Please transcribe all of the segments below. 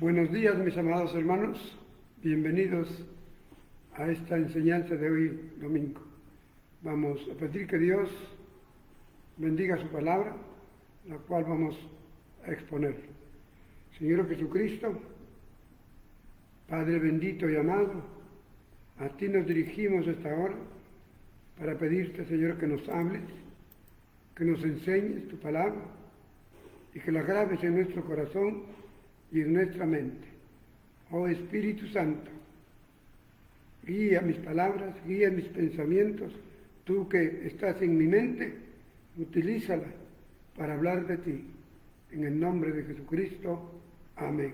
Buenos días, mis amados hermanos. Bienvenidos a esta enseñanza de hoy, domingo. Vamos a pedir que Dios bendiga su palabra, la cual vamos a exponer. Señor Jesucristo, Padre bendito y amado, a ti nos dirigimos esta hora para pedirte, Señor, que nos hables, que nos enseñes tu palabra y que la grabes en nuestro corazón y en nuestra mente. Oh Espíritu Santo, guía mis palabras, guía mis pensamientos. Tú que estás en mi mente, utilízala para hablar de ti. En el nombre de Jesucristo. Amén.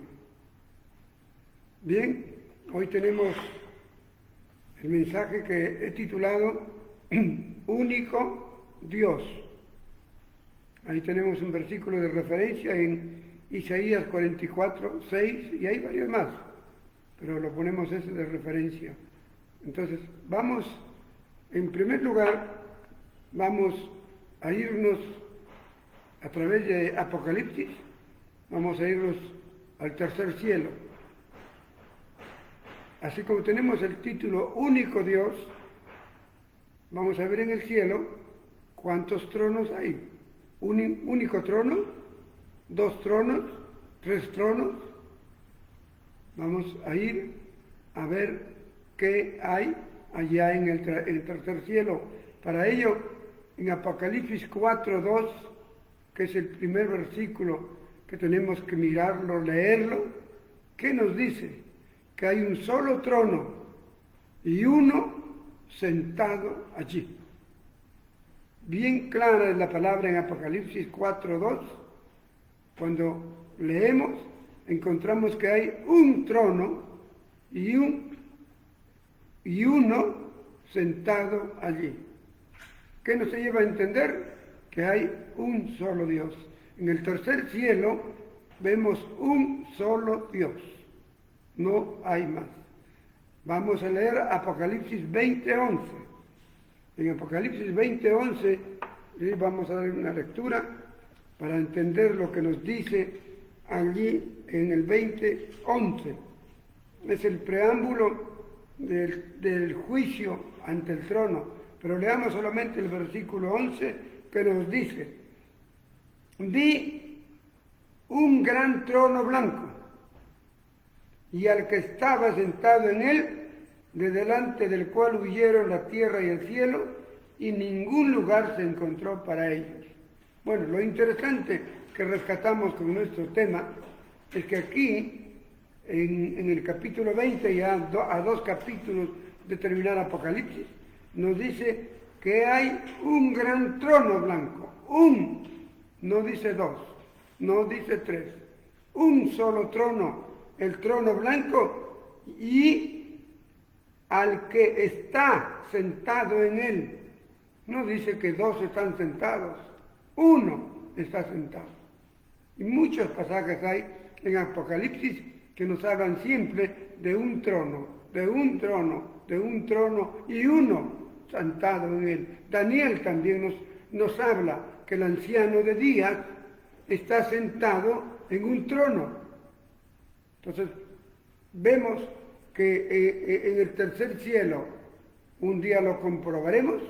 Bien, hoy tenemos el mensaje que he titulado Único Dios. Ahí tenemos un versículo de referencia en Isaías 44, 6, y hay varios más, pero lo ponemos ese de referencia. Entonces, en primer lugar, vamos a irnos a través de Apocalipsis, vamos a irnos al tercer cielo. Así como tenemos el título Único Dios, vamos a ver en el cielo cuántos tronos hay. Un único trono, 2 tronos, 3 tronos. Vamos a ir a ver qué hay allá en el tercer cielo. Para ello, en Apocalipsis 4:2, que es el primer versículo que tenemos que mirarlo, leerlo, ¿qué nos dice? Que hay un solo trono y uno sentado allí. Bien clara es la palabra en Apocalipsis 4:2. Cuando leemos, encontramos que hay un trono y uno sentado allí. ¿Qué nos lleva a entender? Que hay un solo Dios. En el tercer cielo vemos un solo Dios. No hay más. Vamos a leer Apocalipsis 20:11. En Apocalipsis 20:11 vamos a dar una lectura para entender lo que nos dice allí en el 20:11. Es el preámbulo del juicio ante el trono. Pero leamos solamente el versículo 11 que nos dice: vi un gran trono blanco y al que estaba sentado en él, de delante del cual huyeron la tierra y el cielo, y ningún lugar se encontró para ellos. Bueno, lo interesante que rescatamos con nuestro tema es que aquí, en el capítulo 20, ya a 2 capítulos de terminar Apocalipsis, nos dice que hay un gran trono blanco. No dice 2, no dice 3. Un solo trono, el trono blanco, y al que está sentado en él. No dice que 2 están sentados. Uno está sentado. Y muchos pasajes hay en Apocalipsis que nos hablan siempre de un trono, de un trono, de un trono y uno sentado en él. Daniel también nos habla que el anciano de días está sentado en un trono. Entonces, vemos que en el tercer cielo, un día lo comprobaremos,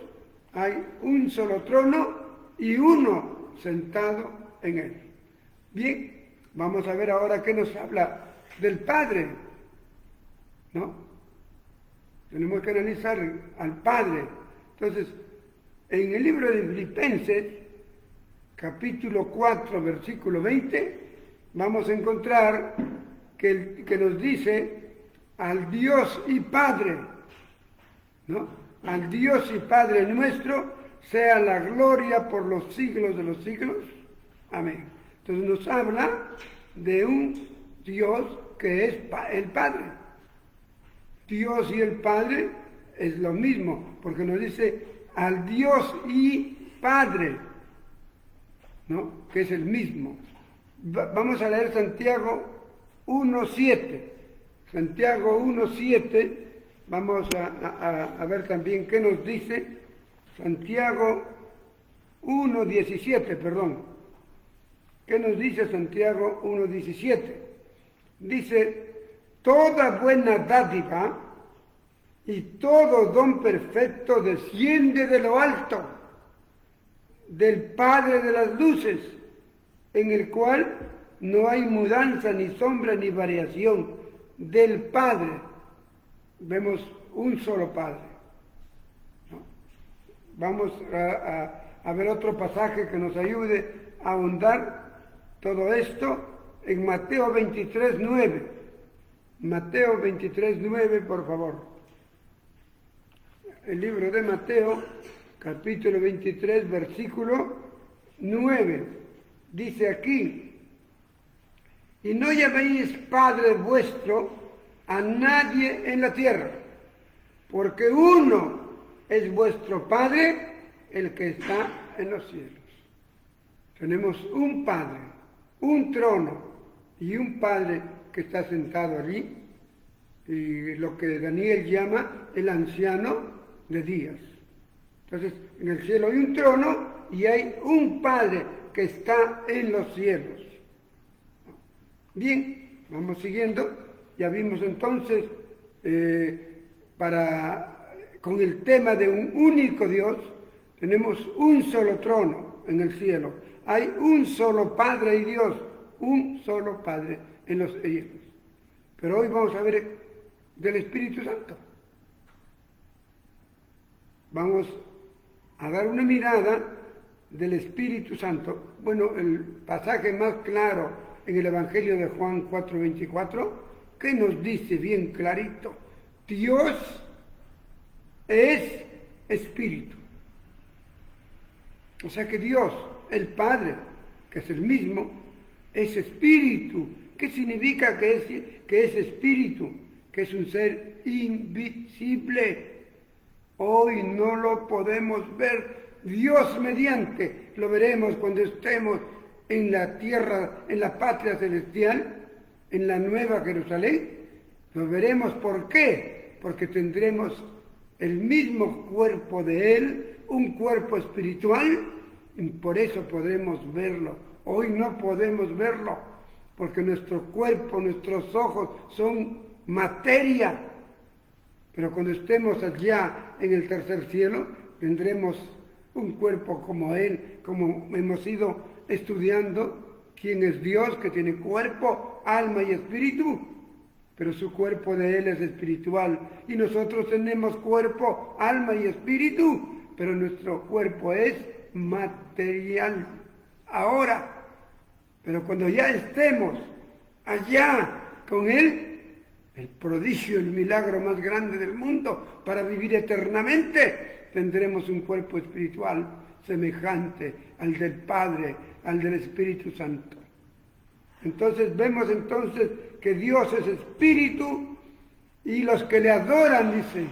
hay un solo trono y uno sentado en él. Bien, vamos a ver ahora qué nos habla del Padre, ¿no? Tenemos que analizar al Padre. Entonces, en el libro de Filipenses, capítulo 4, versículo 20, vamos a encontrar que nos dice al Dios y Padre, ¿no? Al Dios y Padre nuestro, sea la gloria por los siglos de los siglos. Amén. Entonces nos habla de un Dios que es el Padre. Dios y el Padre es lo mismo, porque nos dice al Dios y Padre, ¿no? Que es el mismo. Vamos a leer Santiago 1:7. Santiago 1:7. Vamos a ver también qué nos dice Santiago 1:17, perdón. ¿Qué nos dice Santiago 1:17? dice, toda buena dádiva y todo don perfecto desciende de lo alto, del Padre de las luces, en el cual no hay mudanza, ni sombra, ni variación, del Padre. Vemos un solo Padre. ¿No? Vamos a ver otro pasaje que nos ayude a ahondar todo esto en Mateo 23, 9. Mateo 23, 9, por favor. El libro de Mateo, capítulo 23, versículo 9. Dice aquí, y no llaméis Padre vuestro a nadie en la tierra, porque uno es vuestro Padre, el que está en los cielos. Tenemos un Padre, un trono y un Padre que está sentado allí, y lo que Daniel llama el anciano de días. Entonces, en el cielo hay un trono y hay un Padre que está en los cielos. Bien, vamos siguiendo. Ya vimos entonces, con el tema de un único Dios, tenemos un solo trono en el cielo. Hay un solo Padre y Dios, un solo Padre en los cielos. Pero hoy vamos a ver del Espíritu Santo. Vamos a dar una mirada del Espíritu Santo. Bueno, el pasaje más claro en el Evangelio de Juan 4:24, que nos dice bien clarito, Dios es Espíritu. O sea que Dios, el Padre, que es el mismo, es Espíritu. ¿Qué significa que es Espíritu? Que es un ser invisible. Hoy no lo podemos ver. Dios mediante lo veremos cuando estemos en la tierra, en la patria celestial, en la nueva Jerusalén. Lo veremos. ¿Por qué? Porque tendremos el mismo cuerpo de Él, un cuerpo espiritual, y por eso podremos verlo. Hoy no podemos verlo, porque nuestro cuerpo, nuestros ojos son materia. Pero cuando estemos allá en el tercer cielo, tendremos un cuerpo como Él, como hemos ido estudiando, quién es Dios, que tiene cuerpo, alma y espíritu, pero su cuerpo de Él es espiritual. Y nosotros tenemos cuerpo, alma y espíritu, pero nuestro cuerpo es material. Ahora, pero cuando ya estemos allá con Él, el prodigio, el milagro más grande del mundo, para vivir eternamente, tendremos un cuerpo espiritual semejante al del Padre, al del Espíritu Santo. Entonces vemos que Dios es Espíritu, y los que le adoran, dice,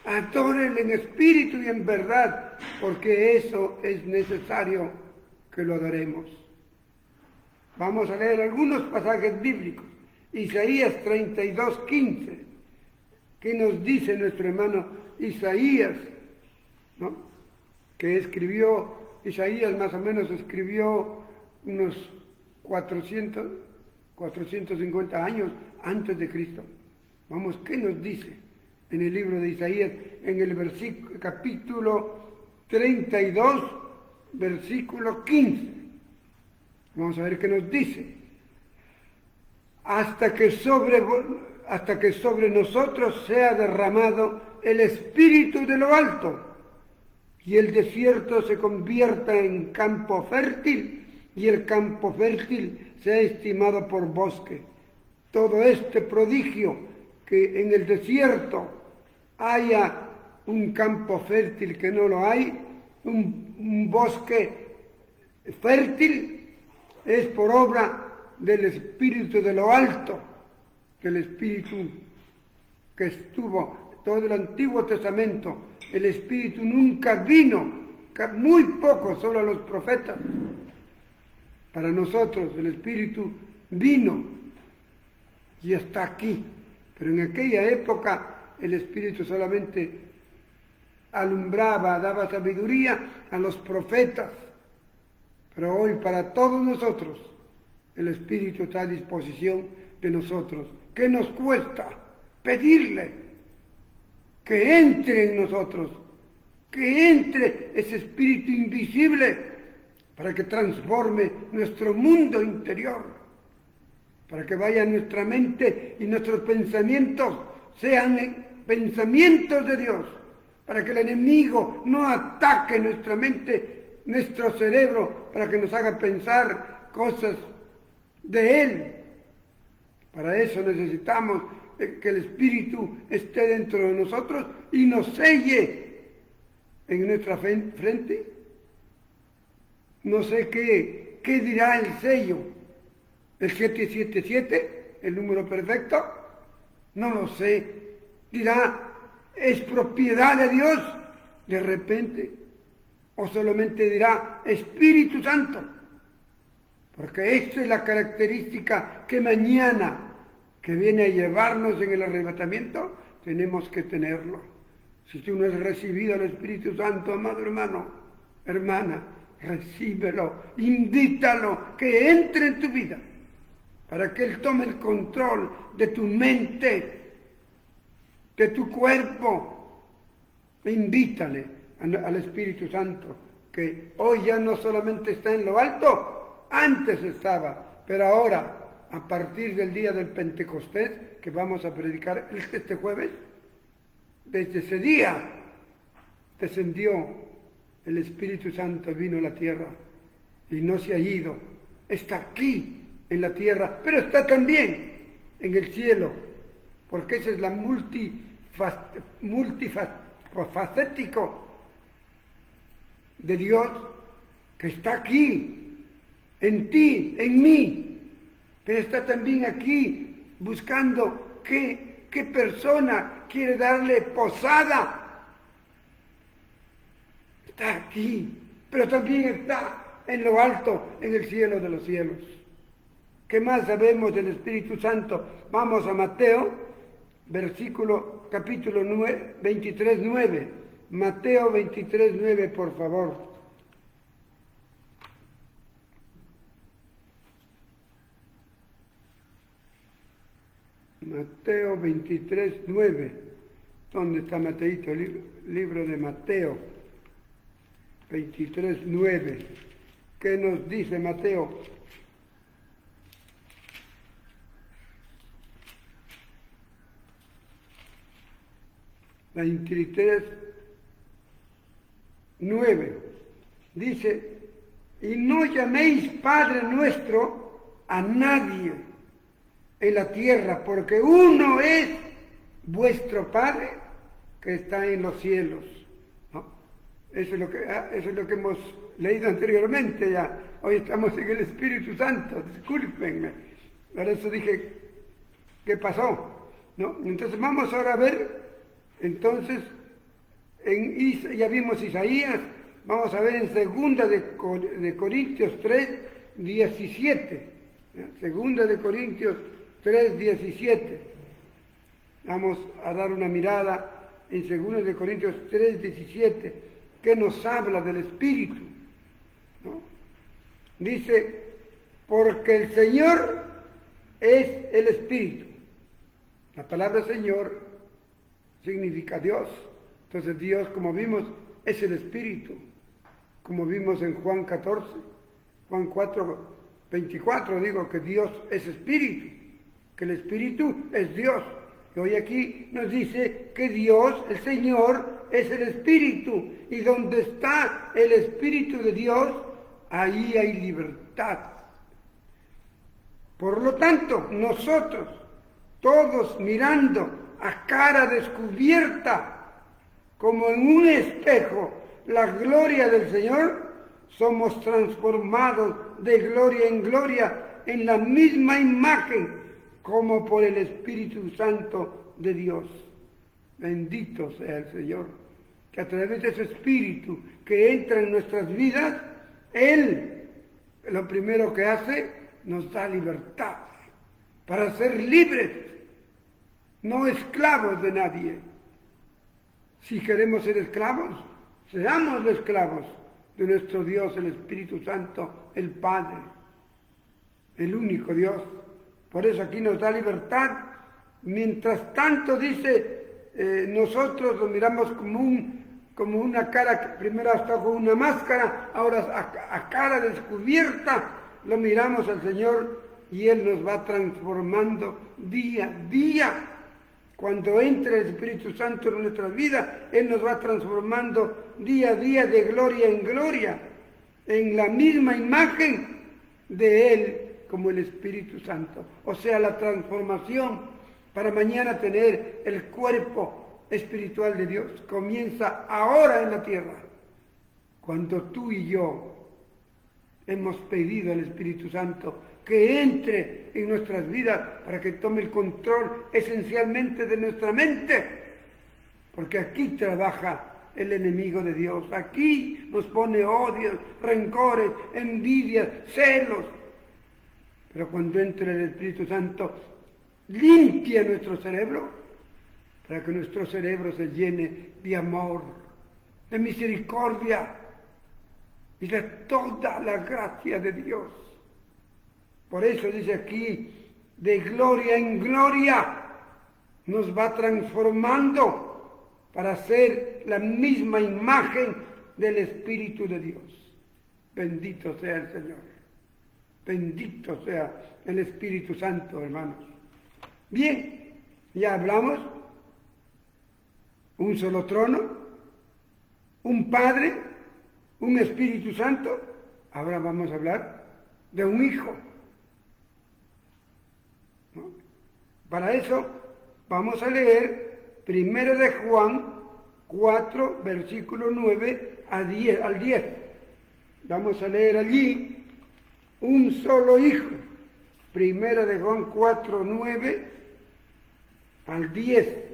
adórenle en espíritu y en verdad, porque eso es necesario que lo adoremos. Vamos a leer algunos pasajes bíblicos. Isaías 32:15, que nos dice nuestro hermano Isaías, ¿no? Que escribió, Isaías más o menos escribió unos 450 años antes de Cristo. Vamos, ¿qué nos dice en el libro de Isaías, en el capítulo 32, versículo 15? Vamos a ver qué nos dice. Hasta que sobre nosotros sea derramado el Espíritu de lo alto, y el desierto se convierta en campo fértil, y el campo fértil sea estimado por bosque. Todo este prodigio, que en el desierto haya un campo fértil que no lo hay, un bosque fértil, es por obra del Espíritu de lo alto, del Espíritu que estuvo todo el Antiguo Testamento. El Espíritu nunca vino, muy poco, solo a los profetas. Para nosotros el Espíritu vino y está aquí, pero en aquella época el Espíritu solamente alumbraba, daba sabiduría a los profetas, pero hoy para todos nosotros el Espíritu está a disposición de nosotros. ¿Qué nos cuesta pedirle que entre en nosotros? Que entre ese espíritu invisible para que transforme nuestro mundo interior, para que vaya nuestra mente y nuestros pensamientos sean pensamientos de Dios, para que el enemigo no ataque nuestra mente, nuestro cerebro, para que nos haga pensar cosas de Él. Para eso necesitamos que el Espíritu esté dentro de nosotros y nos selle en nuestra frente. No sé qué dirá el sello, el 777, el número perfecto, no lo sé. Dirá, es propiedad de Dios, de repente, o solamente dirá Espíritu Santo, porque esta es la característica que mañana, que viene a llevarnos en el arrebatamiento, tenemos que tenerlo. Si tú no has recibido al Espíritu Santo, amado hermano, hermana, recíbelo, invítalo, que entre en tu vida, para que Él tome el control de tu mente, de tu cuerpo. Invítale al Espíritu Santo, que hoy ya no solamente está en lo alto, antes estaba, pero ahora, a partir del día del Pentecostés, que vamos a predicar este jueves, desde ese día descendió el Espíritu Santo, vino a la tierra y no se ha ido. Está aquí en la tierra, pero está también en el cielo, porque ese es la multifacético de Dios, que está aquí, en ti, en mí, pero está también aquí buscando qué persona quiere darle posada. Está aquí, pero también está en lo alto, en el cielo de los cielos. ¿Qué más sabemos del Espíritu Santo? Vamos a Mateo, capítulo 23:9. Mateo 23:9, por favor. Mateo 23:9. ¿Dónde está Mateito? Libro de Mateo 23:9. ¿Qué nos dice Mateo? La 23:9 dice: y no llaméis Padre nuestro a nadie en la tierra, porque uno es vuestro Padre que está en los cielos. ¿No? Eso es lo que hemos leído anteriormente ya. Hoy estamos en el Espíritu Santo, discúlpenme. Por eso dije, ¿qué pasó? ¿No? Entonces vamos ahora a ver. Entonces, ya vimos Isaías, vamos a ver en 2 de Corintios 3:17. 2 de Corintios 3:17. Vamos a dar una mirada en 2 de Corintios 3:17, que nos habla del Espíritu, ¿no? Dice, porque el Señor es el Espíritu. La palabra Señor significa Dios. Entonces Dios, como vimos, es el Espíritu. Como vimos en Juan 4:24, digo que Dios es Espíritu, que el Espíritu es Dios. Y hoy aquí nos dice que Dios, el Señor, es el Espíritu. Y donde está el Espíritu de Dios, ahí hay libertad. Por lo tanto, nosotros, todos mirando a cara descubierta, como en un espejo, la gloria del Señor, somos transformados de gloria en gloria en la misma imagen, como por el Espíritu Santo de Dios. Bendito sea el Señor, que a través de ese Espíritu que entra en nuestras vidas, Él, lo primero que hace, nos da libertad para ser libres, no esclavos de nadie. Si queremos ser esclavos, seamos los esclavos de nuestro Dios, el Espíritu Santo, el Padre, el único Dios, Por eso aquí nos da libertad. Mientras tanto, dice, nosotros lo miramos como una cara que primero está con una máscara, ahora a cara descubierta lo miramos al Señor y Él nos va transformando día a día. Cuando entre el Espíritu Santo en nuestras vidas, Él nos va transformando día a día de gloria en gloria, en la misma imagen de Él como el Espíritu Santo. O sea, la transformación para mañana tener el cuerpo espiritual de Dios comienza ahora en la tierra, cuando tú y yo hemos pedido al Espíritu Santo que entre en nuestras vidas para que tome el control esencialmente de nuestra mente, porque aquí trabaja el enemigo de Dios, aquí nos pone odios, rencores, envidias, celos, pero cuando entre el Espíritu Santo limpia nuestro cerebro para que nuestro cerebro se llene de amor, de misericordia y de toda la gracia de Dios. Por eso dice aquí, de gloria en gloria nos va transformando para ser la misma imagen del Espíritu de Dios. Bendito sea el Señor. Bendito sea el Espíritu Santo, hermanos. Bien, ya hablamos. Un solo trono, un Padre, un Espíritu Santo. Ahora vamos a hablar de un Hijo. ¿No? Para eso vamos a leer 1 de Juan 4, versículo 9 al 10. Vamos a leer allí un solo Hijo. 1 de Juan 4, 9 al 10.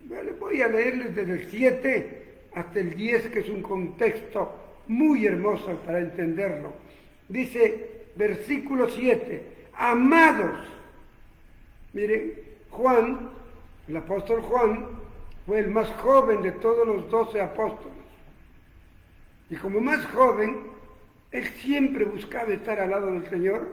Bueno, voy a leerles desde el 7 hasta el 10, que es un contexto muy hermoso para entenderlo. Dice, versículo 7, amados. Miren, Juan, el apóstol Juan, fue el más joven de todos los 12 apóstoles. Y como más joven, él siempre buscaba estar al lado del Señor,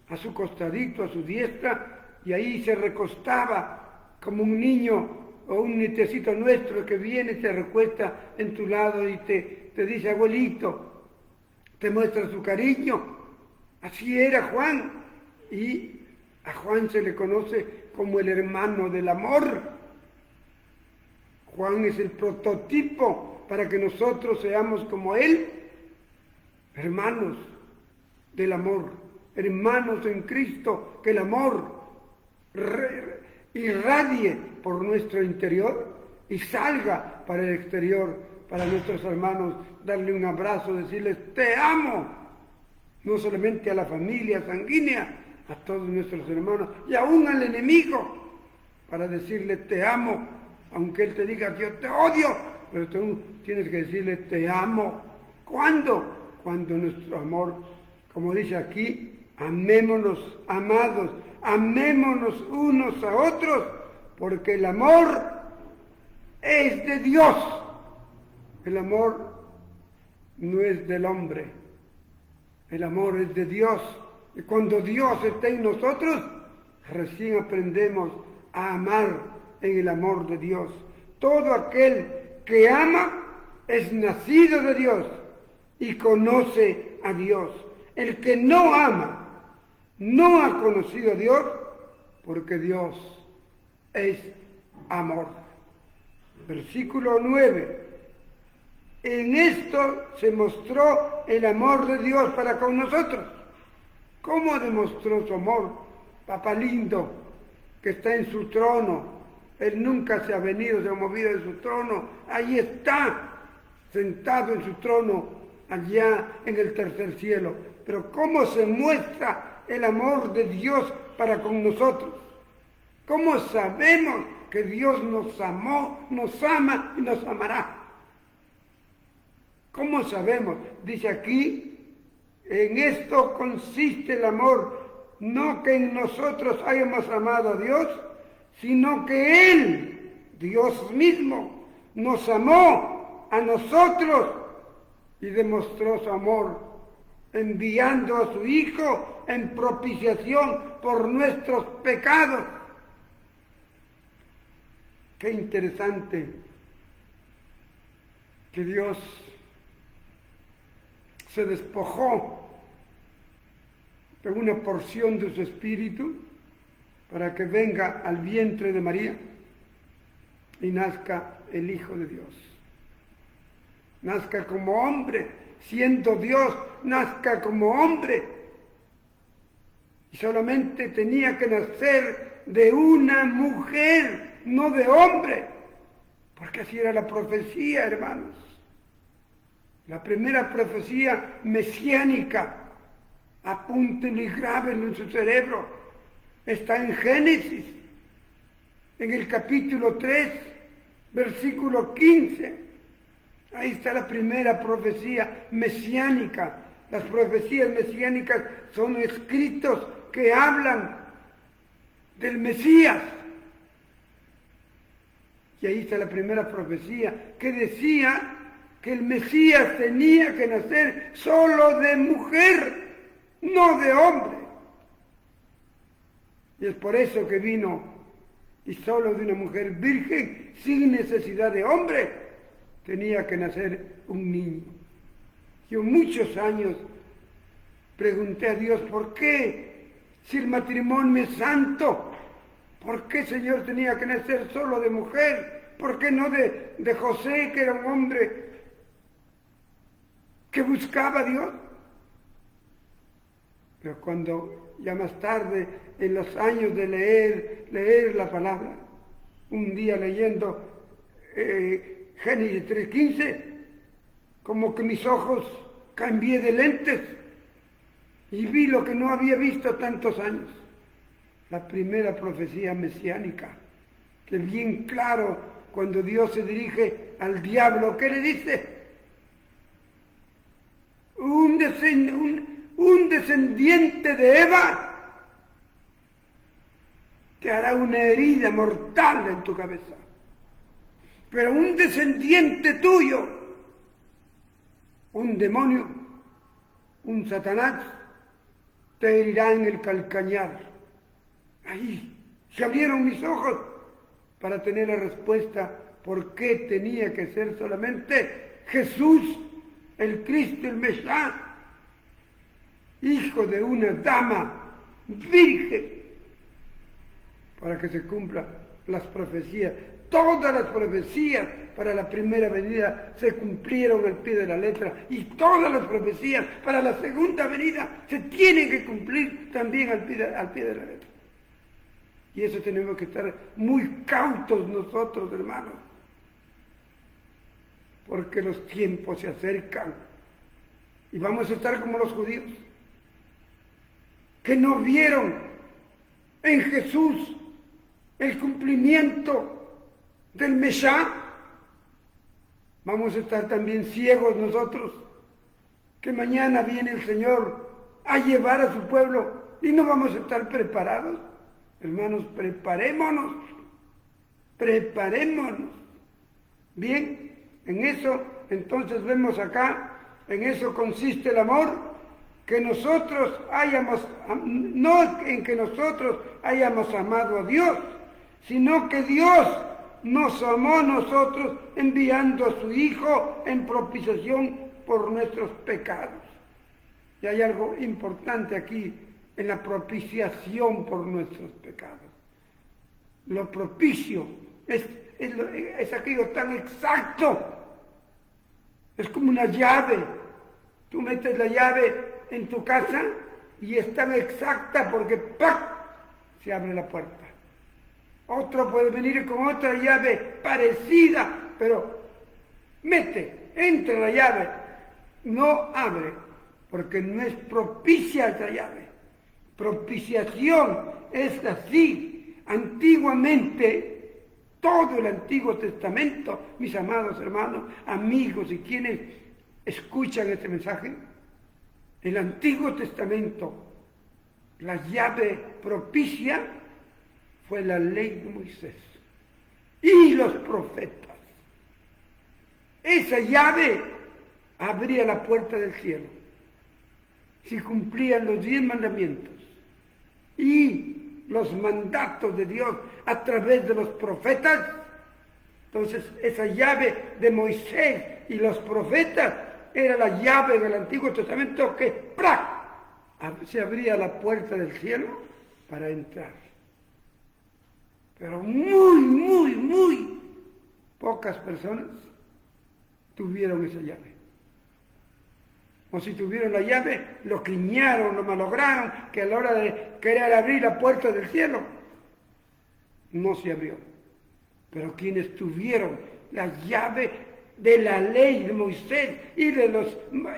a su costadito, a su diestra, y ahí se recostaba como un niño o un nietecito nuestro que viene y se recuesta en tu lado y te dice, abuelito, te muestra su cariño. Así era Juan. Y a Juan se le conoce como el hermano del amor. Juan es el prototipo para que nosotros seamos como él, hermanos del amor, hermanos en Cristo, que el amor irradie por nuestro interior y salga para el exterior, para nuestros hermanos, darle un abrazo, decirles, te amo, no solamente a la familia sanguínea, a todos nuestros hermanos y aún al enemigo, para decirle, te amo, aunque él te diga, yo te odio, pero tú tienes que decirle, te amo. ¿Cuándo? Cuando nuestro amor, como dice aquí, amémonos, amados, amémonos unos a otros, porque el amor es de Dios. El amor no es del hombre. El amor es de Dios. Y cuando Dios está en nosotros, recién aprendemos a amar en el amor de Dios. Todo aquel que ama es nacido de Dios y conoce a Dios. El que no ama no ha conocido a Dios, porque Dios es amor. Versículo 9. En esto se mostró el amor de Dios para con nosotros. ¿Cómo demostró su amor? Papá lindo, que está en su trono. Él nunca se ha venido, se ha movido de su trono. Ahí está, sentado en su trono, allá en el tercer cielo. Pero ¿cómo se muestra el amor de Dios para con nosotros? ¿Cómo sabemos que Dios nos amó, nos ama y nos amará? ¿Cómo sabemos? Dice aquí, en esto consiste el amor, no que en nosotros hayamos amado a Dios, sino que Él, Dios mismo, nos amó a nosotros y demostró su amor enviando a su Hijo en propiciación por nuestros pecados. Qué interesante que Dios se despojó de una porción de su espíritu para que venga al vientre de María y nazca el Hijo de Dios. Nazca como hombre, siendo Dios, nazca como hombre. Y solamente tenía que nacer de una mujer, no de hombre, porque así era la profecía, hermanos. La primera profecía mesiánica, apúntenlo y grábenlo en su cerebro, está en Génesis, en el capítulo 3, versículo 15. Ahí está la primera profecía mesiánica. Las profecías mesiánicas son escritos que hablan del Mesías. Y ahí está la primera profecía que decía que el Mesías tenía que nacer solo de mujer, no de hombre. Y es por eso que vino, y solo de una mujer virgen, sin necesidad de hombre, tenía que nacer un niño. Yo muchos años pregunté a Dios, ¿por qué? Si el matrimonio es santo, ¿por qué, Señor, tenía que nacer solo de mujer? ¿Por qué no de José, que era un hombre que buscaba a Dios? Pero cuando ya más tarde, en los años de leer la palabra, un día leyendo Génesis 3:15, como que mis ojos cambié de lentes y vi lo que no había visto tantos años. La primera profecía mesiánica, que bien claro, cuando Dios se dirige al diablo, ¿qué le dice? Un descendiente de Eva te hará una herida mortal en tu cabeza. Pero un descendiente tuyo, un demonio, un Satanás, te herirá en el calcañar. Ahí se abrieron mis ojos para tener la respuesta por qué tenía que ser solamente Jesús, el Cristo, el Mesías, hijo de una dama virgen, para que se cumplan las profecías. Todas las profecías para la primera venida se cumplieron al pie de la letra, y todas las profecías para la segunda venida se tienen que cumplir también al pie de la letra. Y eso tenemos que estar muy cautos nosotros, hermanos, porque los tiempos se acercan y vamos a estar como los judíos, que no vieron en Jesús el cumplimiento del Mesías. Vamos a estar también ciegos nosotros, que mañana viene el Señor a llevar a su pueblo y no vamos a estar preparados. Hermanos, preparémonos. Bien, en eso entonces vemos acá, en eso consiste el amor, que nosotros hayamos, no en que nosotros hayamos amado a Dios, sino que Dios nos amó a nosotros enviando a su Hijo en propiciación por nuestros pecados. Y hay algo importante aquí en la propiciación por nuestros pecados. Lo propicio es aquello tan exacto. Es como una llave. Tú metes la llave en tu casa y es tan exacta porque ¡pac!, se abre la puerta. Otro puede venir con otra llave parecida, pero entra la llave, no abre, porque no es propicia esa llave. Propiciación es así. Antiguamente, todo el Antiguo Testamento, mis amados hermanos, amigos y quienes escuchan este mensaje, el Antiguo Testamento, la llave propicia fue la ley de Moisés y los profetas. Esa llave abría la puerta del cielo. si cumplían los 10 mandamientos y los mandatos de Dios a través de los profetas, entonces esa llave de Moisés y los profetas era la llave del Antiguo Testamento que ¡prac!, se abría la puerta del cielo para entrar. Pero muy pocas personas tuvieron esa llave. O si tuvieron la llave, lo quiñaron, lo malograron, que a la hora de querer abrir la puerta del cielo, no se abrió. Pero quienes tuvieron la llave de la ley de Moisés y de las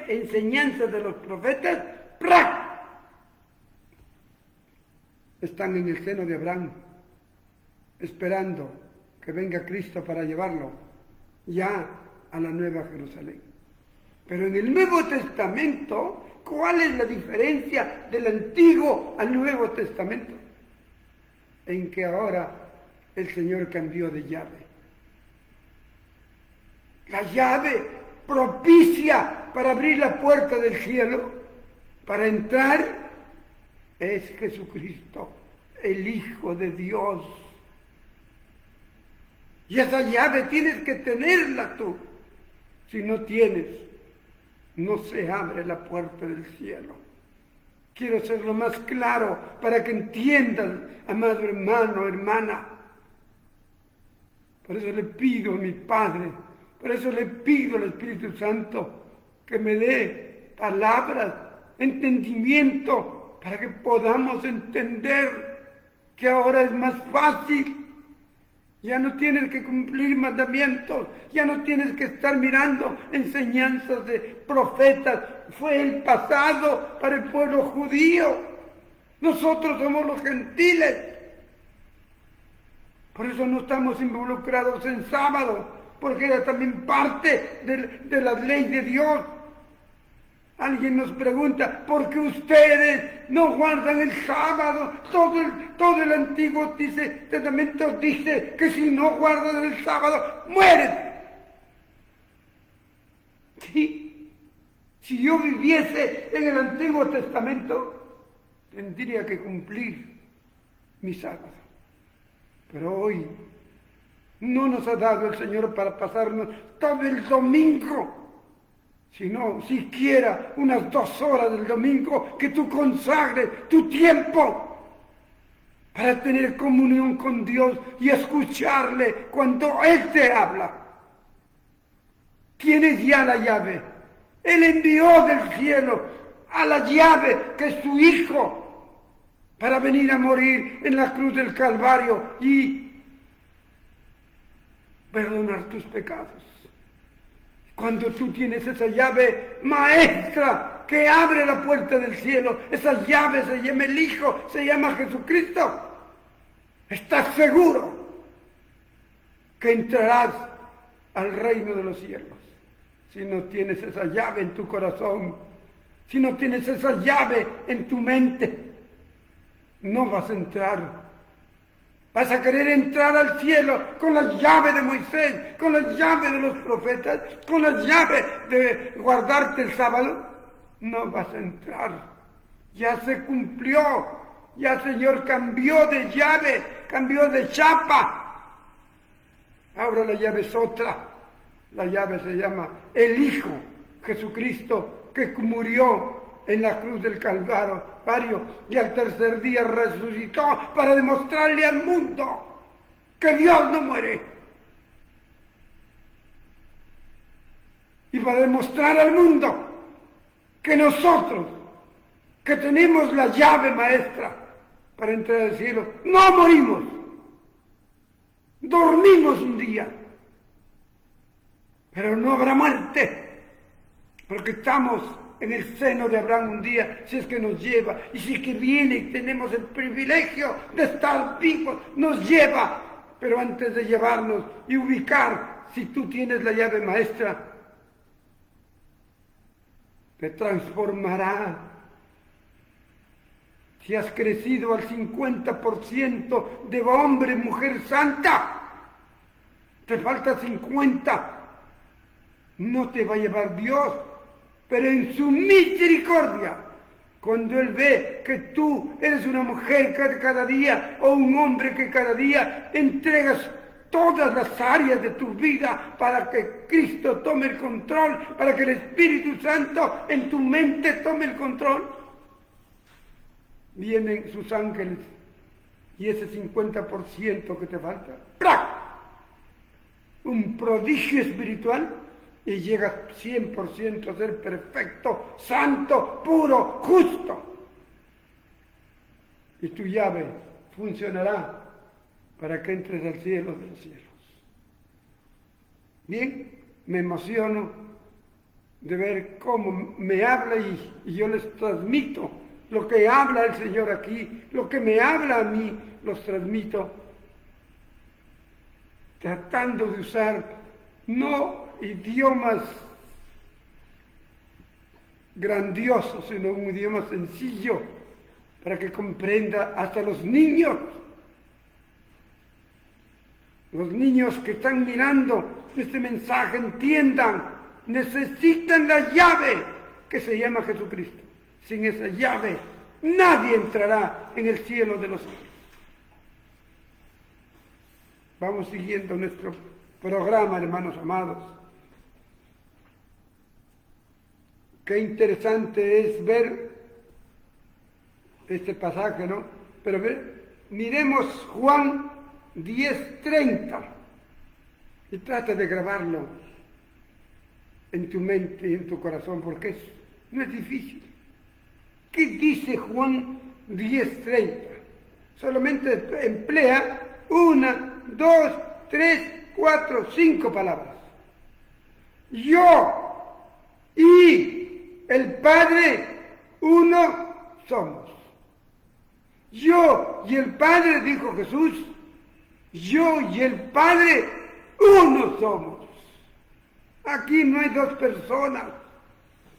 enseñanzas de los profetas, ¡prac!, están en el seno de Abraham, esperando que venga Cristo para llevarlo ya a la Nueva Jerusalén. Pero en el Nuevo Testamento, ¿cuál es la diferencia del Antiguo al Nuevo Testamento? En que ahora el Señor cambió de llave. La llave propicia para abrir la puerta del cielo, para entrar, es Jesucristo, el Hijo de Dios. Y esa llave tienes que tenerla tú. Si no tienes, no se abre la puerta del cielo. Quiero ser lo más claro para que entiendan, amado hermano, hermana. Por eso le pido a mi Padre, por eso le pido al Espíritu Santo que me dé palabras, entendimiento, para que podamos entender que ahora es más fácil. Ya no tienes que cumplir mandamientos, ya no tienes que estar mirando enseñanzas de profetas. Fue el pasado para el pueblo judío. Nosotros somos los gentiles. Por eso no estamos involucrados en sábado, porque era también parte de la ley de Dios. Alguien nos pregunta, ¿por qué ustedes no guardan el sábado? Todo el Antiguo Testamento dice que si no guardan el sábado, mueren. ¿Sí? Si yo viviese en el Antiguo Testamento, tendría que cumplir mi sábado. Pero hoy no nos ha dado el Señor para pasarnos todo el domingo, sino siquiera unas 2 horas del domingo que tú consagres tu tiempo para tener comunión con Dios y escucharle cuando Él te habla. Tienes ya la llave. Él envió del cielo a la llave que es su Hijo para venir a morir en la cruz del Calvario y perdonar tus pecados. Cuando tú tienes esa llave maestra que abre la puerta del cielo, esa llave se llama el Hijo, se llama Jesucristo, estás seguro que entrarás al reino de los cielos. Si no tienes esa llave en tu corazón, si no tienes esa llave en tu mente, no vas a entrar. Vas a querer entrar al cielo con la llave de Moisés, con la llave de los profetas, con la llave de guardarte el sábado. No vas a entrar. Ya se cumplió. Ya el Señor cambió de llave, cambió de chapa. Ahora la llave es otra. La llave se llama el Hijo Jesucristo, que murió en la cruz del Calvario y al tercer día resucitó para demostrarle al mundo que Dios no muere. Y para demostrar al mundo que nosotros, que tenemos la llave maestra para entrar al cielo, no morimos. Dormimos un día, pero no habrá muerte, porque estamos en el seno de Abraham un día, si es que nos lleva, y si es que viene y tenemos el privilegio de estar vivos, nos lleva. Pero antes de llevarnos y ubicar, si tú tienes la llave maestra, te transformará. Si has crecido al 50% de hombre, mujer santa, te falta 50%. No te va a llevar Dios, pero en su misericordia Cuando Él ve que tú eres una mujer que cada día o un hombre que cada día entregas todas las áreas de tu vida para que Cristo tome el control, para que el Espíritu Santo en tu mente tome el control, vienen sus ángeles y ese 50% que te falta, ¡plac!, un prodigio espiritual y llegas 100% a ser perfecto, santo, puro, justo. Y tu llave funcionará para que entres al cielo de los cielos. Bien, me emociono de ver cómo me habla y yo les transmito lo que habla el Señor aquí, lo que me habla a mí, los transmito, tratando de usar no idiomas grandiosos, sino un idioma sencillo para que comprenda hasta los niños. Los niños que están mirando este mensaje entiendan, necesitan la llave que se llama Jesucristo. Sin esa llave nadie entrará en el cielo de los cielos. Vamos siguiendo nuestro programa, hermanos amados. Qué interesante es ver este pasaje, ¿no? Pero miremos Juan 10:30 y trata de grabarlo en tu mente y en tu corazón, porque no es difícil. ¿Qué dice Juan 10:30? Solamente emplea 1, 2, 3, 4, 5 palabras. Yo y el Padre uno somos. Yo y el Padre, dijo Jesús, yo y el Padre uno somos. Aquí no hay dos personas,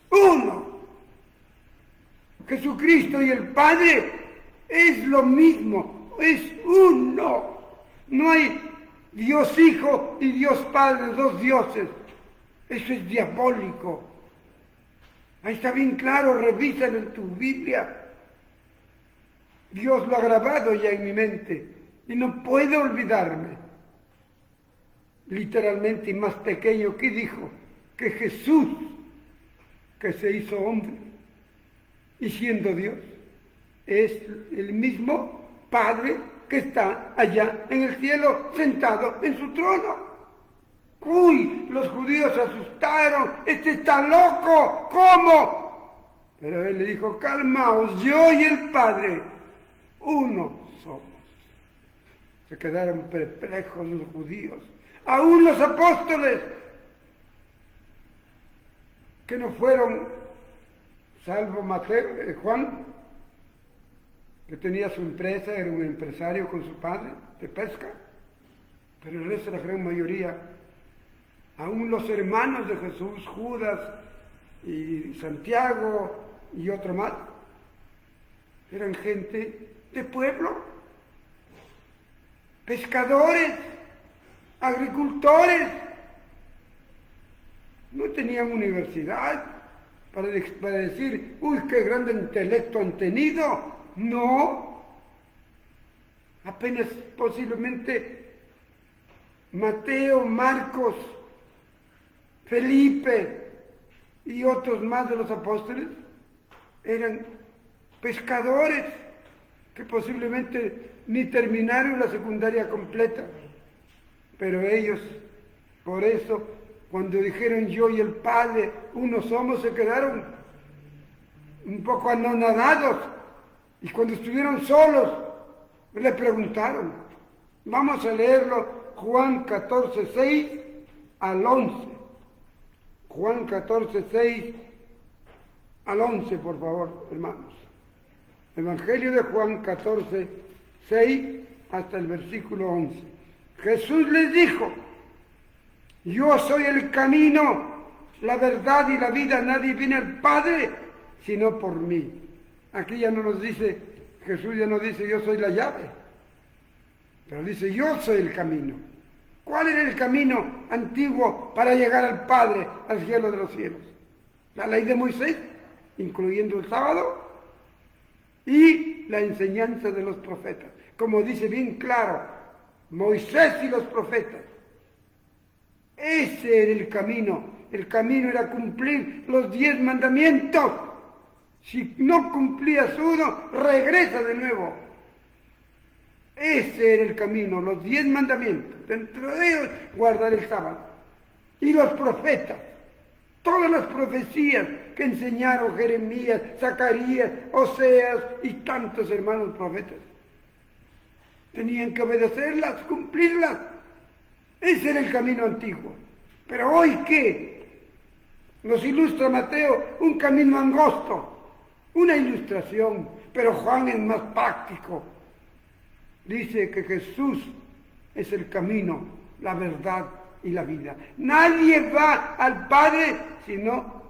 uno. Jesucristo y el Padre es lo mismo, es uno. No hay Dios Hijo y Dios Padre, dos dioses. Eso es diabólico. Ahí está bien claro, revísalo en tu Biblia. Dios lo ha grabado ya en mi mente y no puedo olvidarme. Literalmente y más pequeño, ¿qué dijo? Que Jesús, que se hizo hombre y siendo Dios, es el mismo Padre que está allá en el cielo sentado en su trono. Uy, los judíos se asustaron, este está loco, ¿cómo? Pero él le dijo, calmaos, yo y el Padre, uno somos. Se quedaron perplejos los judíos, aún los apóstoles, que no fueron, salvo Mateo, Juan, que tenía su empresa, era un empresario con su padre de pesca, pero el resto de la gran mayoría, aún los hermanos de Jesús, Judas y Santiago y otro más, eran gente de pueblo, pescadores, agricultores, no tenían universidad para decir, uy, qué grande intelecto han tenido. No, apenas posiblemente Mateo, Marcos, Felipe y otros más de los apóstoles eran pescadores que posiblemente ni terminaron la secundaria completa, pero ellos, por eso, cuando dijeron yo y el Padre uno somos, se quedaron un poco anonadados. Y cuando estuvieron solos, le preguntaron. Vamos a leerlo, Juan 14:6 al 11. Juan 14:6 al 11, por favor, hermanos. Evangelio de Juan 14:6 hasta el versículo 11. Jesús les dijo, yo soy el camino, la verdad y la vida. Nadie viene al Padre sino por mí. Aquí ya no nos dice, Jesús ya no dice yo soy la llave, pero dice yo soy el camino. ¿Cuál era el camino antiguo para llegar al Padre, al cielo de los cielos? La ley de Moisés, incluyendo el sábado. y la enseñanza de los profetas. Como dice bien claro, Moisés y los profetas. Ese era el camino. El camino era cumplir los 10 mandamientos. Si no cumplías uno, regresa de nuevo. Ese era el camino, los 10 mandamientos. Dentro de ellos, guardar el sábado. Y los profetas, todas las profecías que enseñaron Jeremías, Zacarías, Oseas y tantos hermanos profetas. Tenían que obedecerlas, cumplirlas. Ese era el camino antiguo. Pero hoy, ¿qué? Nos ilustra Mateo un camino angosto, una ilustración, pero Juan es más práctico. Dice que Jesús es el camino, la verdad y la vida. Nadie va al Padre sino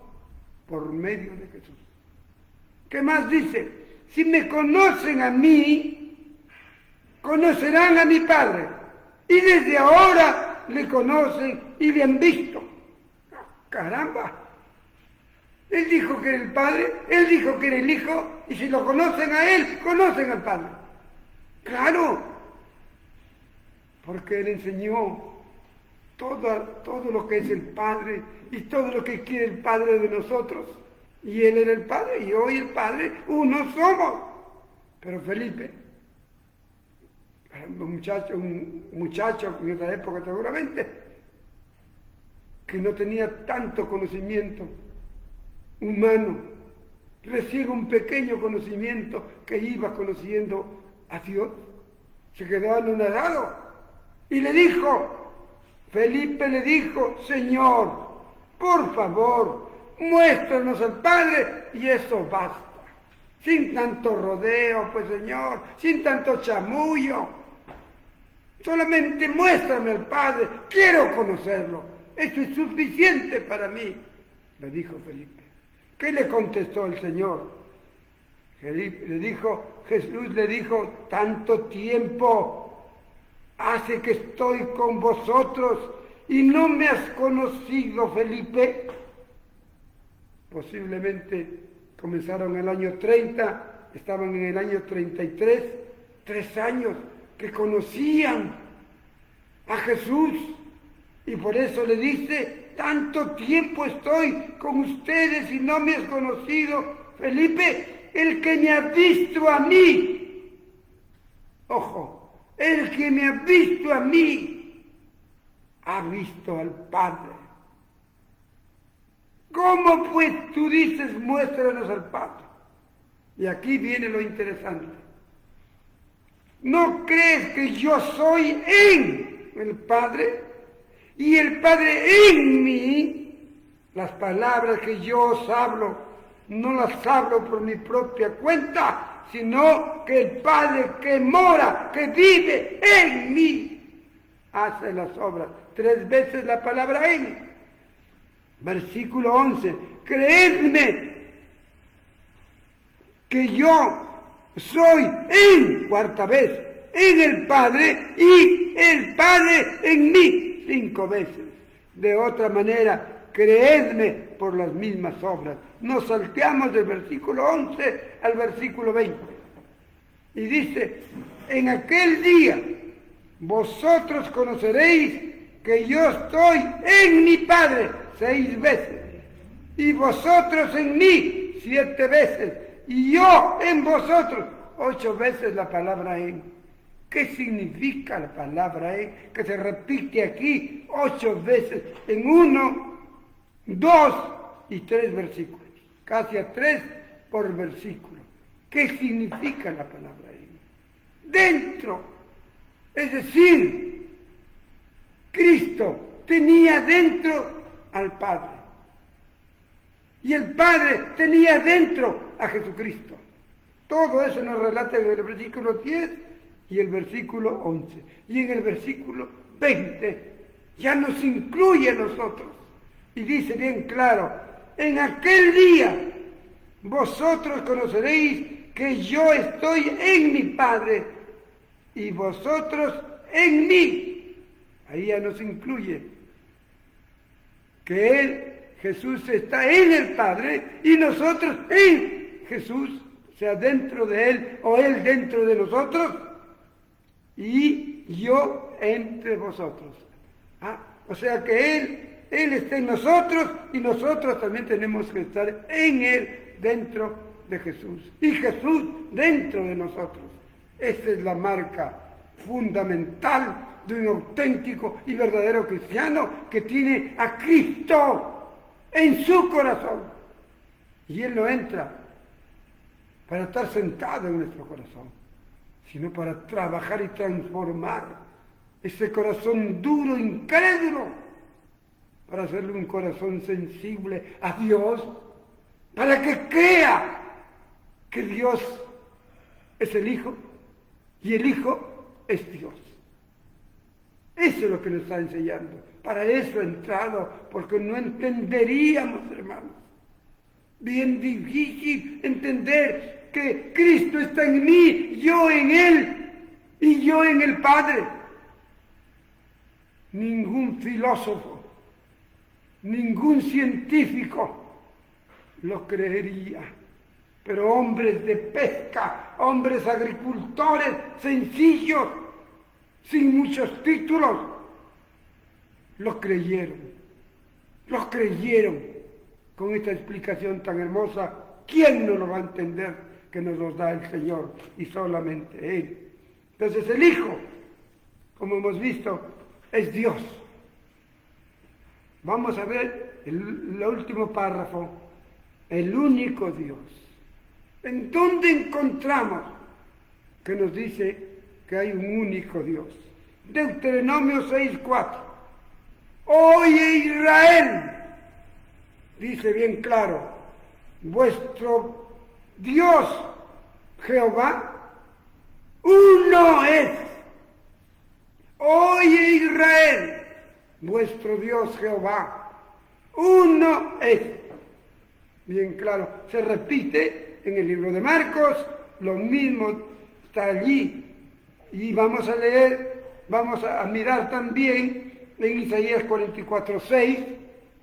por medio de Jesús. ¿Qué más dice? Si me conocen a mí, conocerán a mi Padre. Y desde ahora le conocen y le han visto. ¡Caramba! Él dijo que era el Padre, Él dijo que era el Hijo, y si lo conocen a Él, conocen al Padre. ¡Claro! Porque Él enseñó todo lo que es el Padre y todo lo que quiere el Padre de nosotros. Y Él era el Padre y hoy el Padre, uno somos. Pero Felipe, un muchacho en esa época seguramente, que no tenía tanto conocimiento humano, recién un pequeño conocimiento que iba conociendo a Dios, se quedó anonadado y le dijo, Felipe le dijo, Señor, por favor, muéstranos al Padre y eso basta. Sin tanto rodeo, pues Señor, sin tanto chamullo. Solamente muéstrame al Padre, quiero conocerlo. Eso es suficiente para mí, le dijo Felipe. ¿Qué le contestó el Señor? Jesús le dijo, tanto tiempo hace que estoy con vosotros y no me has conocido, Felipe. Posiblemente comenzaron el año 30, estaban en el año 33, 3 años que conocían a Jesús. Y por eso le dice, tanto tiempo estoy con ustedes y no me has conocido, Felipe, el que me ha visto a mí. Ojo. El que me ha visto a mí, ha visto al Padre. ¿Cómo pues tú dices, muéstranos al Padre? Y aquí viene lo interesante. ¿No crees que yo soy en el Padre y el Padre en mí? Las palabras que yo os hablo, no las hablo por mi propia cuenta, sino que el Padre que mora, que vive en mí, hace las obras. 3 veces la palabra en. Versículo 11. Creedme que yo soy en, 4ª vez, en el Padre y el Padre en mí, 5 veces. De otra manera, creedme por las mismas obras. Nos salteamos del versículo 11 al versículo 20. Y dice, en aquel día vosotros conoceréis que yo estoy en mi Padre 6 veces. Y vosotros en mí 7 veces. Y yo en vosotros 8 veces la palabra en. ¿Qué significa la palabra en? Que se repite aquí 8 veces en 1, 2 y 3 versículos. Casi a 3 por versículo. ¿Qué significa la palabra en? Dentro. Es decir, Cristo tenía dentro al Padre. Y el Padre tenía dentro a Jesucristo. Todo eso nos relata en el versículo 10 y el versículo 11. Y en el versículo 20 ya nos incluye a nosotros. Y dice bien claro, en aquel día vosotros conoceréis que yo estoy en mi Padre y vosotros en mí. Ahí ya nos incluye que Jesús está en el Padre y nosotros en Jesús sea dentro de Él o Él dentro de nosotros y yo entre vosotros. O sea que Él está en nosotros y nosotros también tenemos que estar en Él, dentro de Jesús. Y Jesús dentro de nosotros. Esa es la marca fundamental de un auténtico y verdadero cristiano que tiene a Cristo en su corazón. Y Él no entra para estar sentado en nuestro corazón, sino para trabajar y transformar ese corazón duro, incrédulo, para hacerle un corazón sensible a Dios, para que crea que Dios es el Hijo y el Hijo es Dios. Eso es lo que nos está enseñando. Para eso he entrado, porque no entenderíamos, hermanos. Bien difícil entender que Cristo está en mí, yo en Él y yo en el Padre. Ningún filósofo, ningún científico lo creería. Pero hombres de pesca, hombres agricultores sencillos, sin muchos títulos, lo creyeron con esta explicación tan hermosa. ¿Quién no lo va a entender que nos los da el Señor y solamente Él? Entonces el Hijo, como hemos visto, es Dios. Vamos a ver el último párrafo, el único Dios. ¿En dónde encontramos que nos dice que hay un único Dios? Deuteronomio 6:4. Oye Israel, dice bien claro, vuestro Dios Jehová uno es. Oye Israel, vuestro Dios Jehová uno es. Bien claro, se repite en el libro de Marcos, lo mismo está allí. Y vamos a leer, vamos a mirar también en Isaías 44:6,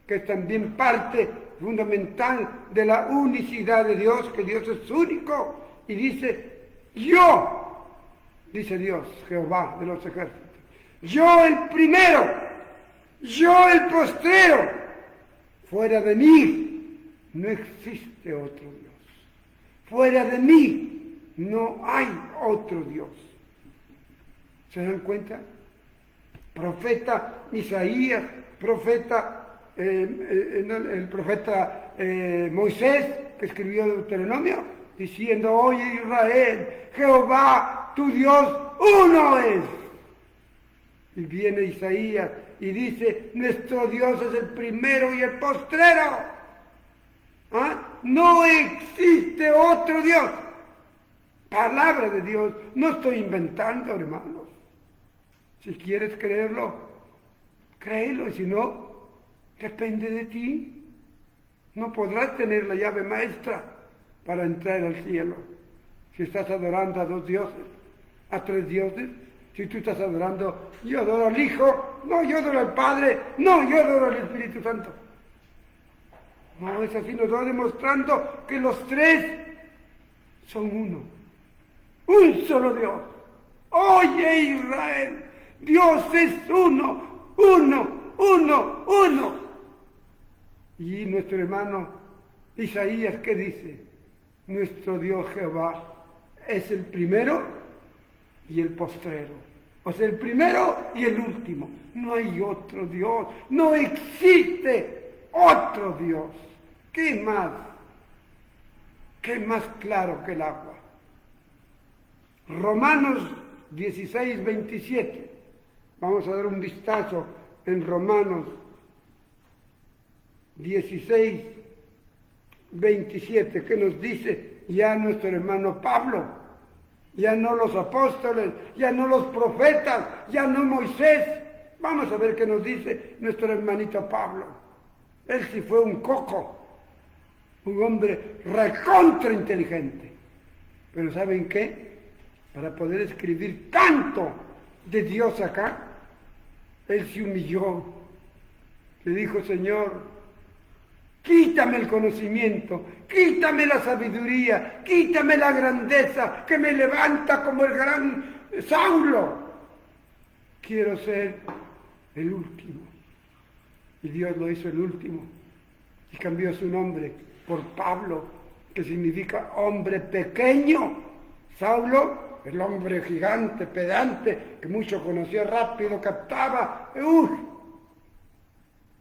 que es también parte fundamental de la unicidad de Dios, que Dios es único, y dice, yo, dice Dios, Jehová de los ejércitos, yo el primero, yo el postrero, fuera de mí no existe otro Dios. Fuera de mí no hay otro Dios. ¿Se dan cuenta? Profeta Isaías, el profeta Moisés, que escribió Deuteronomio, diciendo, oye Israel, Jehová tu Dios uno es. Y viene Isaías y dice, nuestro Dios es el primero y el postrero. No existe otro Dios. Palabra de Dios. No estoy inventando, hermanos. Si quieres creerlo, créelo. Y si no, depende de ti. No podrás tener la llave maestra para entrar al cielo. Si estás adorando a 2 dioses, a 3 dioses. Si tú estás adorando, yo adoro al Hijo, no, yo adoro al Padre, no, yo adoro al Espíritu Santo. No, es así, nos va demostrando que los 3 son uno. Un solo Dios. Oye Israel, Dios es uno, uno. Y nuestro hermano Isaías, ¿qué dice? Nuestro Dios Jehová es el primero y el postrero. O sea, el primero y el último. No hay otro Dios, no existe otro Dios. ¿Qué más? ¿Qué más claro que el agua? Romanos 16:27. Vamos a dar un vistazo en Romanos 16:27, que nos dice ya nuestro hermano Pablo, ya no los apóstoles, ya no los profetas, ya no Moisés. Vamos a ver qué nos dice nuestro hermanito Pablo. Él sí fue un coco, un hombre recontra inteligente. Pero ¿saben qué? Para poder escribir tanto de Dios acá, él se humilló. Le dijo, Señor, Quítame el conocimiento, quítame la sabiduría, quítame la grandeza que me levanta como el gran Saulo. Quiero ser el último. Y Dios lo hizo el último y cambió su nombre por Pablo, que significa hombre pequeño. Saulo, el hombre gigante, pedante, que mucho conocía, rápido captaba,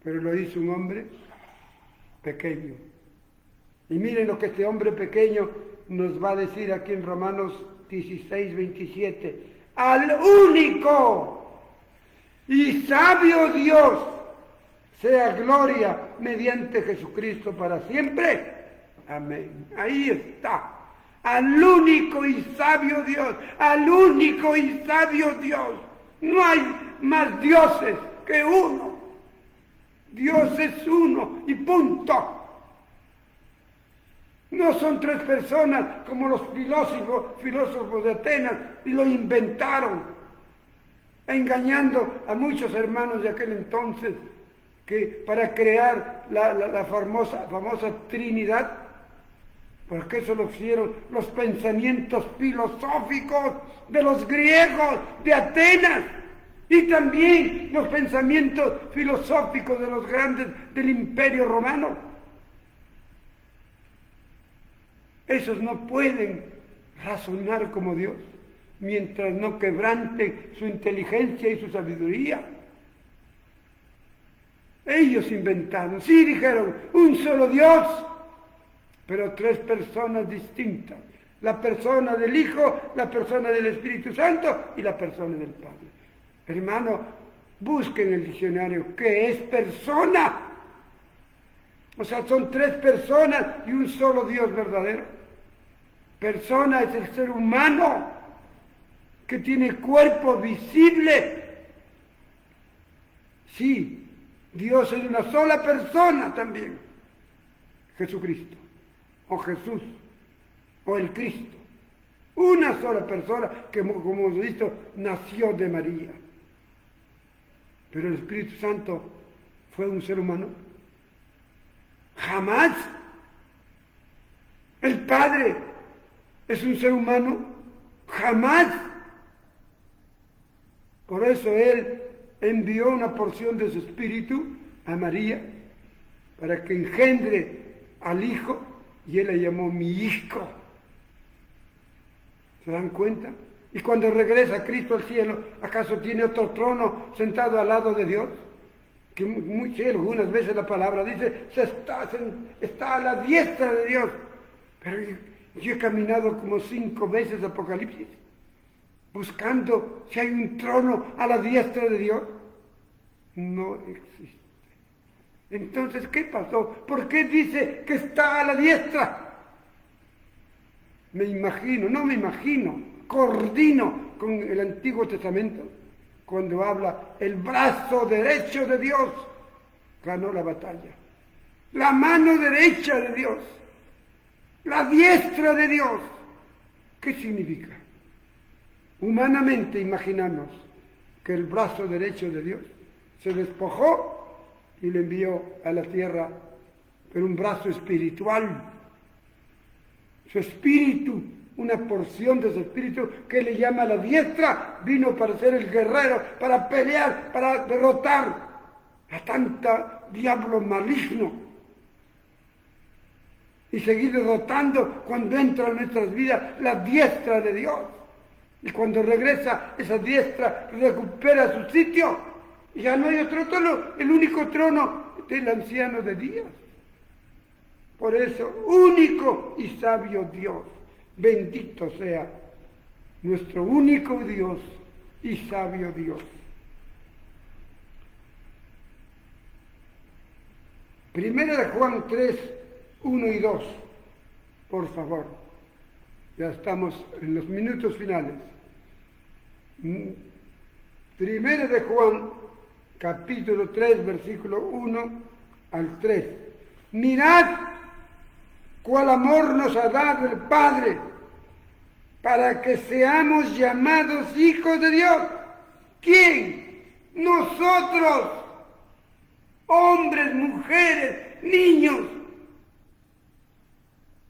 pero lo hizo un hombre pequeño. Y miren lo que este hombre pequeño nos va a decir aquí en Romanos 16, 27. Al único y sabio Dios sea gloria mediante Jesucristo para siempre. Amén. Ahí está. Al único y sabio Dios. Al único y sabio Dios. No hay más dioses que uno. Dios es uno y punto. No son tres personas como los filósofos de Atenas y lo inventaron, engañando a muchos hermanos de aquel entonces que para crear la famosa Trinidad, porque eso lo hicieron los pensamientos filosóficos de los griegos de Atenas y también los pensamientos filosóficos de los grandes del Imperio Romano. Esos no pueden razonar como Dios mientras no quebranten su inteligencia y su sabiduría. Ellos inventaron, sí dijeron, un solo Dios, pero tres personas distintas. La persona del Hijo, la persona del Espíritu Santo y la persona del Padre. Hermano, busquen en el diccionario qué es persona. O sea, son tres personas y un solo Dios verdadero. Persona es el ser humano que tiene cuerpo visible. Sí, Dios es una sola persona también. Jesucristo, o Jesús, o el Cristo. Una sola persona que, como hemos visto, nació de María. Pero el Espíritu Santo fue un ser humano. Jamás. El Padre es un ser humano. Jamás. Por eso Él envió una porción de su Espíritu a María para que engendre al Hijo y Él le llamó mi Hijo. ¿Se dan cuenta? Y cuando regresa Cristo al cielo, ¿acaso tiene otro trono sentado al lado de Dios? Que algunas veces la palabra dice, está a la diestra de Dios. Pero yo he caminado como 5 veces Apocalipsis, buscando si hay un trono a la diestra de Dios. No existe. Entonces, ¿qué pasó? ¿Por qué dice que está a la diestra? Coordino con el Antiguo Testamento, cuando habla el brazo derecho de Dios ganó la batalla, la mano derecha de Dios, la diestra de Dios. ¿Qué significa? Humanamente imaginamos que el brazo derecho de Dios se despojó y le envió a la tierra, pero un brazo espiritual, su espíritu, una porción de su espíritu que le llama la diestra, vino para ser el guerrero, para pelear, para derrotar a tanta diablo maligno y seguir derrotando cuando entra en nuestras vidas la diestra de Dios. Y cuando regresa esa diestra recupera su sitio y ya no hay otro trono, el único trono del anciano de días. Por eso, único y sabio Dios. Bendito sea nuestro único Dios y sabio Dios. Primera de Juan 3, 1 y 2, por favor. Ya estamos en los minutos finales. Primera de Juan, capítulo 3, versículo 1 al 3. Mirad cuál amor nos ha dado el Padre para que seamos llamados hijos de Dios. ¿Quién? Nosotros. hombres, mujeres, niños,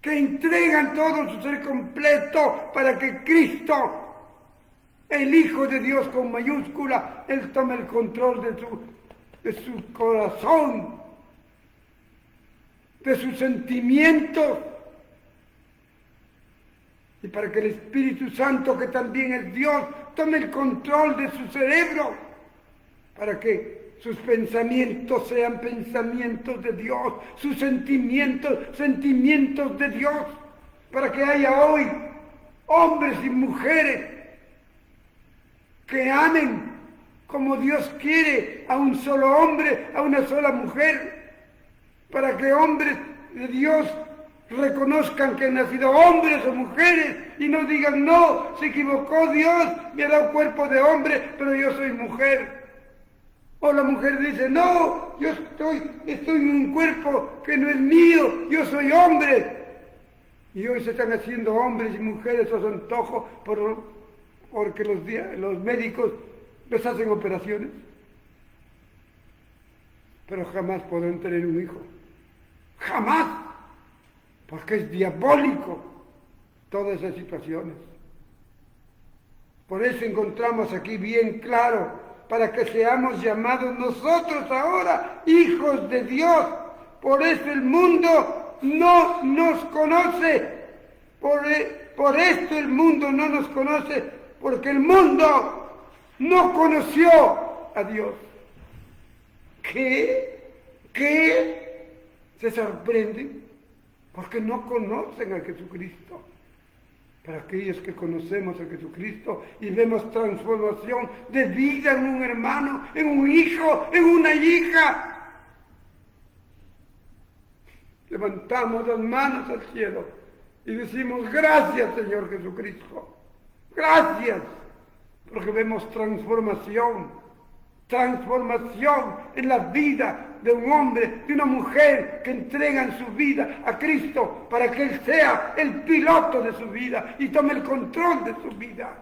que entregan todo su ser completo para que Cristo, el Hijo de Dios con mayúscula, Él tome el control de su corazón, de sus sentimientos, y para que el Espíritu Santo, que también es Dios, tome el control de su cerebro, para que sus pensamientos sean pensamientos de Dios, sus sentimientos, sentimientos de Dios, para que haya hoy hombres y mujeres que amen como Dios quiere a un solo hombre, a una sola mujer, para que hombres de Dios reconozcan que han nacido hombres o mujeres y no digan, no, se equivocó Dios, me ha dado cuerpo de hombre, pero yo soy mujer. O la mujer dice, no, yo estoy en un cuerpo que no es mío, yo soy hombre. Y hoy se están haciendo hombres y mujeres a su antojo porque los médicos les hacen operaciones. Pero jamás podrán tener un hijo. Jamás. Porque es diabólico todas esas situaciones. Por eso encontramos aquí bien claro, para que seamos llamados nosotros ahora hijos de Dios. Por eso el mundo no nos conoce. Por esto el mundo no nos conoce, porque el mundo no conoció a Dios. ¿Qué? Se sorprenden porque no conocen a Jesucristo. Para aquellos que conocemos a Jesucristo y vemos transformación de vida en un hermano, en un hijo, en una hija, levantamos las manos al cielo y decimos, gracias Señor Jesucristo, gracias, porque vemos transformación en la vida de un hombre, de una mujer que entregan su vida a Cristo para que Él sea el piloto de su vida y tome el control de su vida.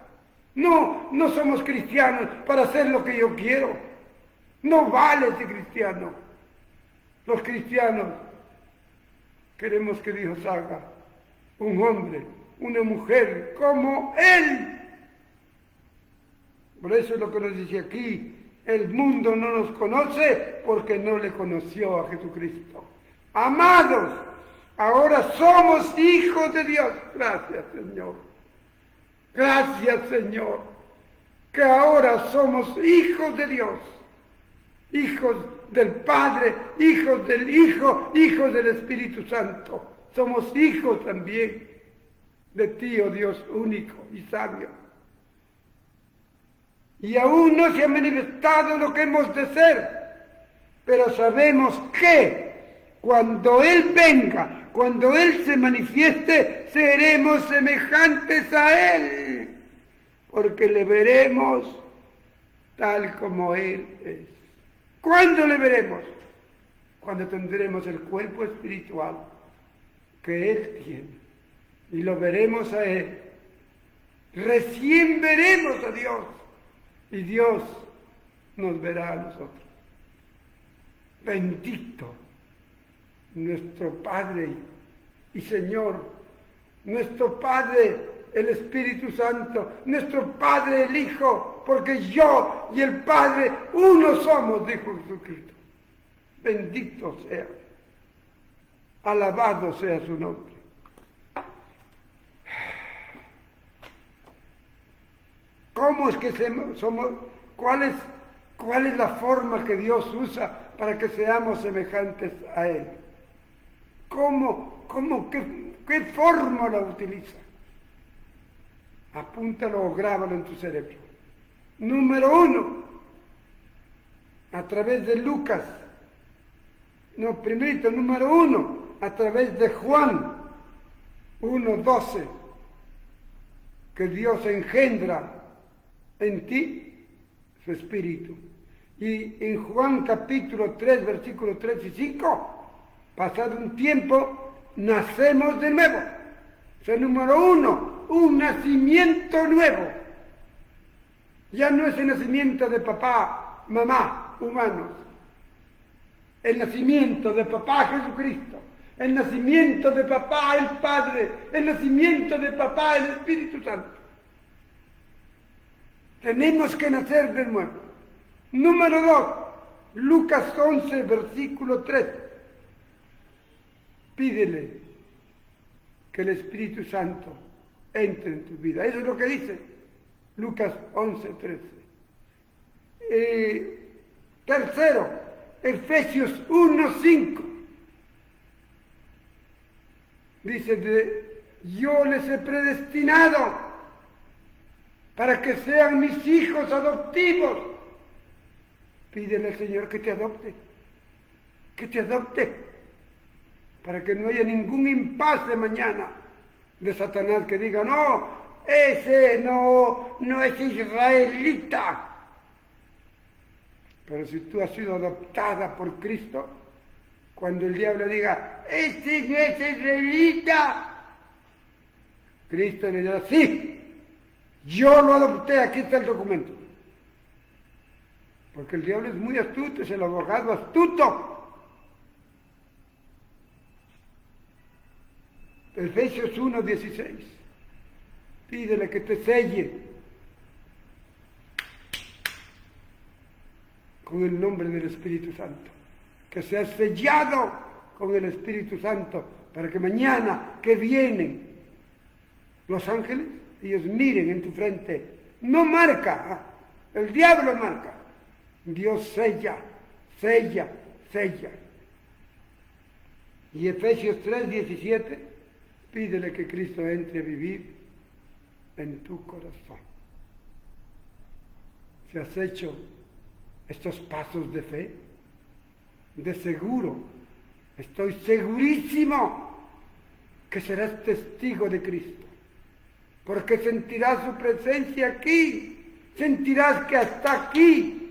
No somos cristianos para hacer lo que yo quiero. No vale ese cristiano. Los cristianos queremos que Dios haga un hombre, una mujer como Él. Por eso es lo que nos dice aquí. El mundo no nos conoce porque no le conoció a Jesucristo. Amados, ahora somos hijos de Dios. Gracias, Señor. Gracias, Señor. Que ahora somos hijos de Dios. Hijos del Padre, hijos del Hijo, hijos del Espíritu Santo. Somos hijos también de ti, oh Dios único y sabio. Y aún no se ha manifestado lo que hemos de ser, pero sabemos que cuando Él venga, cuando Él se manifieste, seremos semejantes a Él, porque le veremos tal como Él es. ¿Cuándo le veremos? Cuando tendremos el cuerpo espiritual que Él tiene, y lo veremos a Él. Recién veremos a Dios. Y Dios nos verá a nosotros. Bendito nuestro Padre y Señor, nuestro Padre el Espíritu Santo, nuestro Padre el Hijo, porque yo y el Padre uno somos, dijo Jesucristo. Bendito sea, alabado sea su nombre. ¿Cómo es que somos? ¿Cuál es la forma que Dios usa para que seamos semejantes a Él? ¿Qué fórmula utiliza? Apúntalo o grábalo en tu cerebro. Número 1, a través de Lucas. Número 1, a través de Juan 1:12, que Dios engendra en ti su espíritu. Y en Juan capítulo 3, versículos 3 y 5, pasado un tiempo, nacemos de nuevo. O sea, número 1, un nacimiento nuevo. Ya no es el nacimiento de papá, mamá, humanos. el nacimiento de papá Jesucristo, el nacimiento de papá el Padre, el nacimiento de papá el Espíritu Santo. Tenemos que nacer de nuevo. Número 2, Lucas 11, versículo 3. Pídele que el Espíritu Santo entre en tu vida. Eso es lo que dice Lucas 11, 13. Tercero, Efesios 1, 5. Dice, yo les he predestinado para que sean mis hijos adoptivos. Pídele al Señor que te adopte, para que no haya ningún impasse mañana de Satanás que diga, no, ese no es israelita. Pero si tú has sido adoptada por Cristo, cuando el diablo diga, ese no es israelita, Cristo le dirá, sí, yo lo adopté, aquí está el documento. Porque el diablo es muy astuto, es el abogado astuto. Efesios 1, 16. Pídele que te selle con el nombre del Espíritu Santo. Que seas sellado con el Espíritu Santo para que mañana que vienen los ángeles, ellos miren en tu frente. No marca, el diablo marca. Dios sella. Y Efesios 3, 17, pídele que Cristo entre a vivir en tu corazón. Si has hecho estos pasos de fe, de seguro, estoy segurísimo que serás testigo de Cristo, porque sentirás su presencia aquí, sentirás que está aquí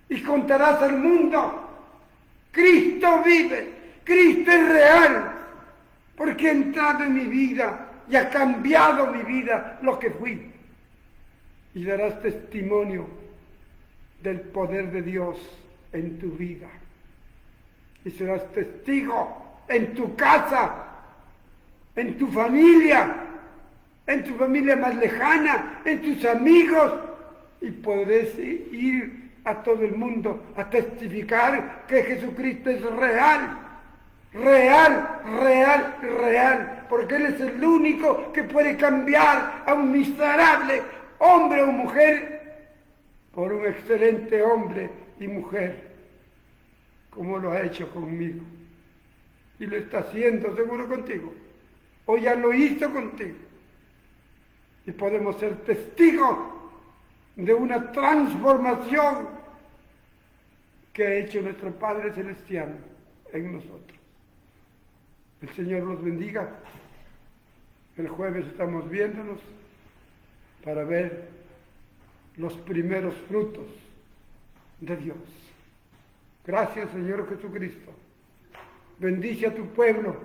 y contarás al mundo, Cristo vive, Cristo es real, porque ha entrado en mi vida y ha cambiado mi vida lo que fui, y darás testimonio del poder de Dios en tu vida. Y serás testigo en tu casa, en tu familia más lejana, en tus amigos, y podrás ir a todo el mundo a testificar que Jesucristo es real, porque Él es el único que puede cambiar a un miserable hombre o mujer por un excelente hombre y mujer, como lo ha hecho conmigo. Y lo está haciendo seguro contigo. O ya lo hizo contigo. Y podemos ser testigos de una transformación que ha hecho nuestro Padre Celestial en nosotros. El Señor los bendiga. El jueves estamos viéndonos para ver los primeros frutos de Dios. Gracias, Señor Jesucristo. Bendice a tu pueblo.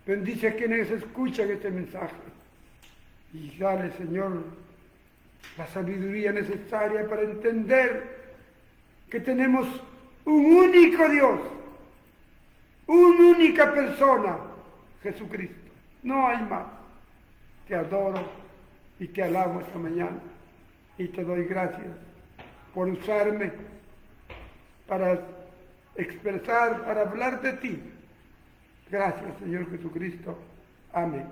Bendice a quienes escuchan este mensaje. Y dale, Señor, la sabiduría necesaria para entender que tenemos un único Dios, una única persona, Jesucristo. No hay más. Te adoro y te alabo esta mañana. Y te doy gracias por usarme para expresar, para hablar de ti. Gracias, Señor Jesucristo. Amén.